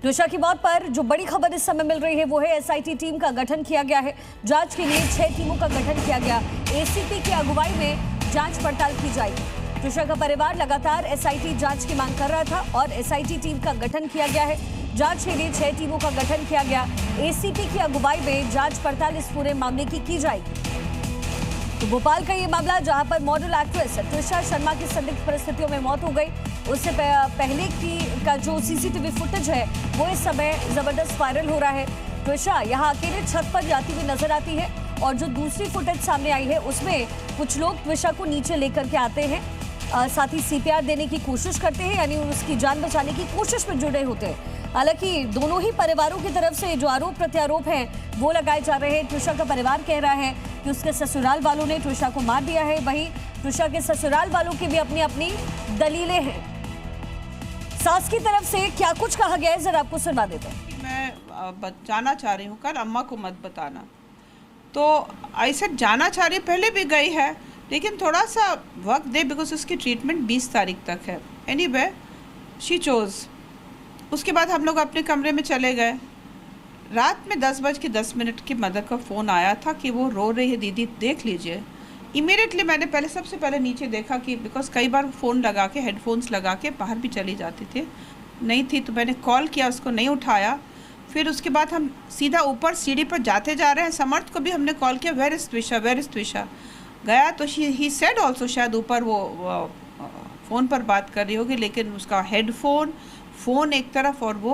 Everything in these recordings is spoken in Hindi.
ट्विशा की मौत पर जो बड़ी खबर इस समय मिल रही है वो है एसआईटी टीम का गठन किया गया है। जांच के लिए 6 टीमों का गठन किया गया। एसीपी की अगुवाई में जांच पड़ताल की जाएगी। ट्विशा का परिवार लगातार एसआईटी जांच की मांग कर रहा था और एसआईटी टीम का गठन किया गया है। जांच के लिए 6 टीमों का गठन किया गया। एसीपी की अगुवाई में जांच पड़ताल इस पूरे मामले की जाएगी। तो भोपाल का ये मामला जहां पर मॉडल एक्ट्रेस ट्विशा शर्मा की संदिग्ध परिस्थितियों में मौत हो गई, उससे पहले का जो सीसीटीवी फुटेज है वो इस समय जबरदस्त वायरल हो रहा है। ट्विशा यहां अकेले छत पर जाती हुई नजर आती है और जो दूसरी फुटेज सामने आई है उसमें कुछ लोग ट्विशा को नीचे लेकर के आते हैं, साथ ही सीपीआर देने की कोशिश करते हैं, यानी उसकी जान बचाने की कोशिश में जुड़े होते हैं। हालांकि दोनों ही परिवारों की तरफ से जो आरोप प्रत्यारोप हैं वो लगाए जा रहे हैं। ट्विशा का परिवार कह रहा है कि उसके ससुराल वालों ने ट्विशा को मार दिया है, वहीं ट्विशा के ससुराल वालों की भी अपनी अपनी दलीलें हैं। सास की तरफ से क्या कुछ कहा गया है जरा आपको सुना देते हैं। मैं जाना चाह रही हूँ, कल अम्मा को मत बताना। तो ऐसे जाना चाह रही, पहले भी गई है लेकिन थोड़ा सा वक्त दे, बिकॉज उसकी ट्रीटमेंट 20 तारीख तक है। Anyway she chose. उसके बाद हम लोग अपने कमरे में चले गए। रात में 10:10 की मदर का फ़ोन आया था कि वो रो रही है, दीदी देख लीजिए। इमीडिएटली मैंने सबसे पहले नीचे देखा कि बिकॉज कई बार फ़ोन लगा के हेडफोन्स लगा के बाहर भी चली जाती थी, नहीं थी, तो मैंने कॉल किया, उसको नहीं उठाया। फिर उसके बाद हम सीधा ऊपर सीढ़ी पर जाते जा रहे हैं। समर्थ को भी हमने कॉल किया, वेयर इज़ ट्विशा गया, तो ही सेड ऑल्सो शायद ऊपर वो फ़ोन पर बात कर रही होगी, लेकिन उसका फ़ोन एक तरफ और वो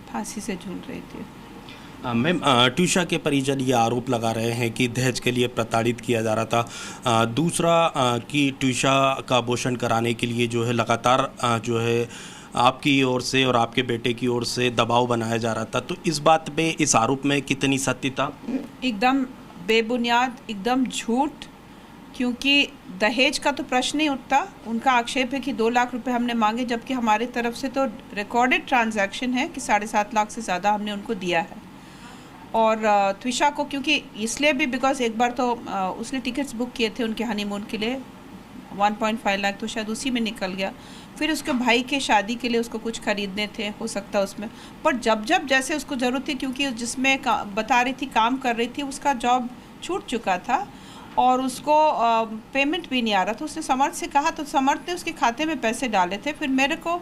फांसी से झूल रही थी। मैम, ट्विशा के परिजन ये आरोप लगा रहे हैं कि दहेज के लिए प्रताड़ित किया जा रहा था। दूसरा कि ट्विशा का अबॉर्शन कराने के लिए जो है लगातार जो है आपकी ओर से और आपके बेटे की ओर से दबाव बनाया जा रहा था। तो इस बात में, इस आरोप में कितनी सत्यता? एकदम बेबुनियाद, एकदम झूठ, क्योंकि दहेज का तो प्रश्न नहीं उठता। उनका आक्षेप है कि 2 लाख रुपए हमने मांगे, जबकि हमारी तरफ से तो रिकॉर्डेड ट्रांजैक्शन है कि 7.5 लाख से ज़्यादा हमने उनको दिया है। और ट्विशा को क्योंकि इसलिए भी बिकॉज एक बार तो उसने टिकट्स बुक किए थे उनके हनीमून के लिए, 1.5 लाख तो शायद उसी में निकल गया। फिर उसके भाई के शादी के लिए उसको कुछ खरीदने थे, हो सकता उसमें, पर जब जैसे उसको ज़रूरत थी, क्योंकि जिसमें बता रही थी काम कर रही थी, उसका जॉब छूट चुका था और उसको पेमेंट भी नहीं आ रहा था। उसने समर्थ से कहा तो समर्थ ने उसके खाते में पैसे डाले थे। फिर मेरे को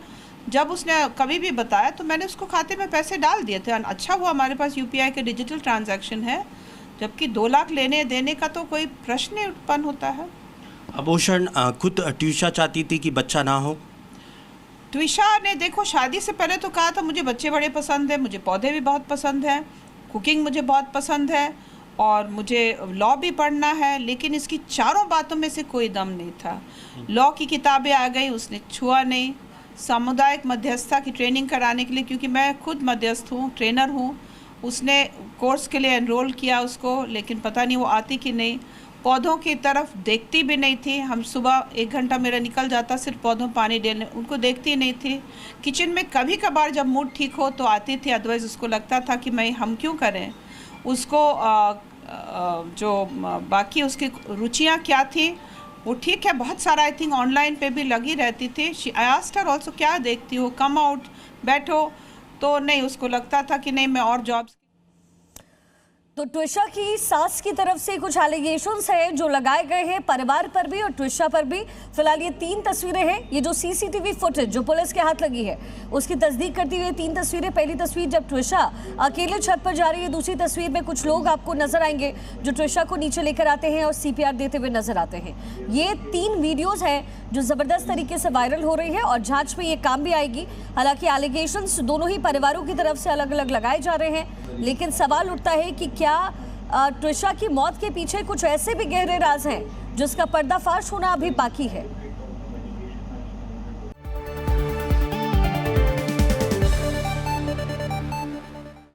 जब उसने कभी भी बताया तो मैंने उसको खाते में पैसे डाल दिए थे। अच्छा हुआ हमारे पास यूपीआई के डिजिटल ट्रांजैक्शन है, जबकि 2 लाख लेने देने का तो कोई प्रश्न ही उत्पन्न होता है। अबॉर्शन खुद ट्विशा चाहती थी कि बच्चा ना हो? ट्विशा ने देखो शादी से पहले तो कहा था मुझे बच्चे बड़े पसंद हैं, मुझे पौधे भी बहुत पसंद हैं, कुकिंग मुझे बहुत पसंद है और मुझे लॉ भी पढ़ना है, लेकिन इसकी चारों बातों में से कोई दम नहीं था। लॉ की किताबें आ गई, उसने छुआ नहीं। सामुदायिक मध्यस्थता की ट्रेनिंग कराने के लिए, क्योंकि मैं खुद मध्यस्थ हूँ, ट्रेनर हूँ, उसने कोर्स के लिए एनरोल किया उसको, लेकिन पता नहीं वो आती कि नहीं। पौधों की तरफ देखती भी नहीं थी। हम सुबह 1 घंटा मेरा निकल जाता सिर्फ पौधों पानी देने, उनको देखती नहीं थी। किचन में कभी कभार जब मूड ठीक हो तो आती थी, अदरवाइज़ उसको लगता था कि हम क्यों करें। उसको जो बाकी उसकी रुचियाँ क्या थी वो ठीक है, बहुत सारा आई थिंक ऑनलाइन पे भी लगी रहती थी। आई आस्क्ड हर ऑल्सो, क्या देखती हो, कम आउट, बैठो, तो नहीं, उसको लगता था कि नहीं मैं और जॉब्स। तो ट्विशा की सास की तरफ से कुछ एलिगेशंस हैं जो लगाए गए हैं परिवार पर भी और ट्विशा पर भी। फिलहाल ये 3 तस्वीरें हैं, ये जो सीसीटीवी फुटेज जो पुलिस के हाथ लगी है उसकी तस्दीक करती हुई 3 तस्वीरें। पहली तस्वीर जब ट्विशा अकेले छत पर जा रही है, दूसरी तस्वीर में कुछ लोग आपको नजर आएंगे जो ट्विशा को नीचे लेकर आते हैं और सीपीआर देते हुए नजर आते हैं। ये 3 वीडियोज हैं जो जबरदस्त तरीके से वायरल हो रही है और जांच में ये काम भी आएगी। हालांकि एलिगेशंस दोनों ही परिवारों की तरफ से अलग अलग लगाए जा रहे हैं, लेकिन सवाल उठता है कि क्या ट्विशा की मौत के पीछे कुछ ऐसे भी गहरे राज हैं जिसका पर्दाफाश होना अभी बाकी है।